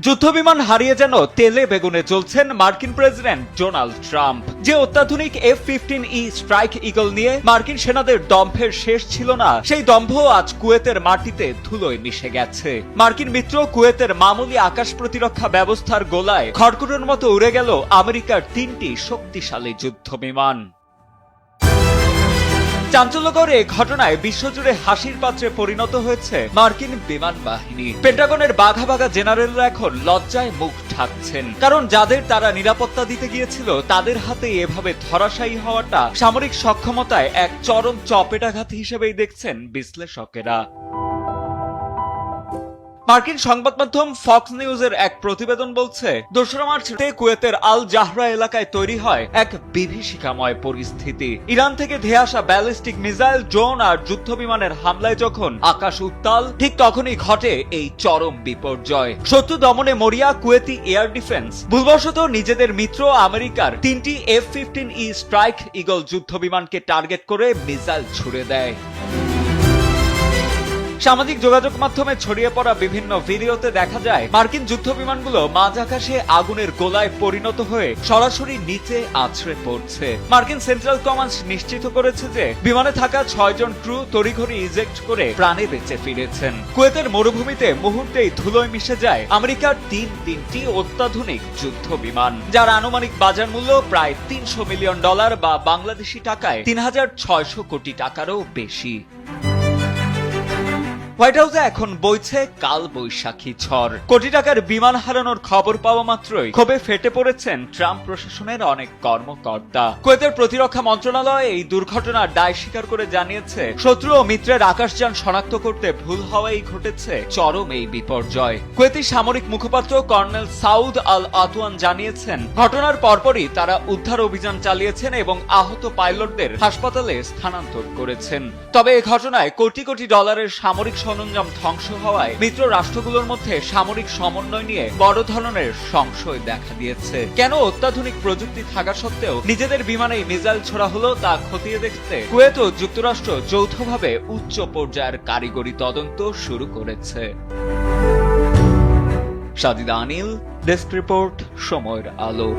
যুদ্ধবিমান হারিয়ে যেন তেলে বেগুনে চলছেন মার্কিন প্রেসিডেন্ট ডোনাল্ড ট্রাম্প। যে অত্যাধুনিক F-15E স্ট্রাইক ঈগল নিয়ে মার্কিন সেনাদের দম্ভের শেষ ছিল না, সেই দম্ভ আজ কুয়েতের মাটিতে ধুলোয় মিশে গেছে। মার্কিন মিত্র কুয়েতের মামুলি আকাশ প্রতিরক্ষা ব্যবস্থার গোলায় খড়কুটোর মতো উড়ে গেল আমেরিকার 3টি শক্তিশালী যুদ্ধবিমান। চাঞ্চল্যকর এই ঘটনায় বিশ্বজুড়ে হাসির পাত্রে পরিণত হয়েছে মার্কিন বিমান বাহিনী। পেন্টাগনের বাঘা বাঘা জেনারেলরা এখন লজ্জায় মুখ ঢাকছেন, কারণ যাদের তারা নিরাপত্তা দিতে গিয়েছিল তাদের হাতে এভাবে ধরাশায়ী হওয়াটা সামরিক সক্ষমতায় এক চরম চপেটাঘাত হিসেবেই দেখছেন বিশ্লেষকেরা। মার্কিন সংবাদ মাধ্যম ফক্স নিউজের এক প্রতিবেদন বলছে, 2 মার্চে কুয়েতের আল জাহরা এলাকায় তৈরি হয় এক বিভীষিকাময় পরিস্থিতি। ইরান থেকে ধেয়ে আসা ব্যালিস্টিক মিসাইল, ড্রোন আর যুদ্ধবিমানের হামলায় যখন আকাশ উত্তাল, ঠিক তখনই ঘটে এই চরম বিপর্যয়। শত্রু দমনে মরিয়া কুয়েতি এয়ার ডিফেন্স ভুলবশত নিজেদের মিত্র আমেরিকার 3টি F-15E স্ট্রাইক ঈগল যুদ্ধবিমানকে টার্গেট করে মিসাইল ছুড়ে দেয়। সামাজিক যোগাযোগ মাধ্যমে ছড়িয়ে পড়া বিভিন্ন ভিডিওতে দেখা যায় মার্কিন যুদ্ধবিমানগুলো মাঝ আকাশে আগুনের গোলায় পরিণত হয়ে সরাসরি নিচে আছড়ে পড়ছে। মার্কিন সেন্ট্রাল কমান্ড নিশ্চিত করেছে যে বিমানে থাকা 6 জন ক্রু তড়িঘড়ি ইজেক্ট করে প্রাণে বেঁচে ফিরেছেন। কুয়েতের মরুভূমিতে মুহূর্তেই ধুলোয় মিশে যায় আমেরিকার তিনটি অত্যাধুনিক যুদ্ধবিমান, যার আনুমানিক বাজার মূল্য প্রায় $300 মিলিয়ন বা বাংলাদেশি টাকায় 3600 কোটি টাকারও বেশি। হোয়াইট হাউসে এখন বইছে কাল বৈশাখী ঝড়। কোটি টাকার বিমান হারানোর খবর পাওয়া মাত্রই ক্ষোভে ফেটে পড়েছেন ট্রাম্প প্রশাসনের অনেক কর্মকর্তা। কুয়েতের প্রতিরক্ষা মন্ত্রণালয় এই দুর্ঘটনার দায় স্বীকার করে জানিয়েছে, শত্রু ও মিত্রের আকাশযান শনাক্ত করতে ভুল হওয়াই ঘটেছে চরম এই বিপর্যয়। কুয়েতি সামরিক মুখপাত্র কর্নেল সাউদ আল আতওয়ান জানিয়েছেন, ঘটনার পরপরই তারা উদ্ধার অভিযান চালিয়েছেন এবং আহত পাইলটদের হাসপাতালে স্থানান্তর করেছেন। তবে এই ঘটনায় কোটি কোটি ডলারের সামরিক সরঞ্জাম ধ্বংস হওয়ায় মিত্র রাষ্ট্রগুলোর মধ্যে সামরিক সমন্বয় নিয়ে বড় ধরনের সংশয় দেখা দিয়েছে। কেন অত্যাধুনিক প্রযুক্তি থাকা সত্ত্বেও নিজেদের বিমানে মিসাইল ছোড়া হলো তা খতিয়ে দেখতে কুয়েত ও যুক্তরাষ্ট্র যৌথভাবে উচ্চ পর্যায়ের কারিগরি তদন্ত শুরু করেছে। সাজিদা আনিল, ডেস্ক রিপোর্ট, সময়ের আলো।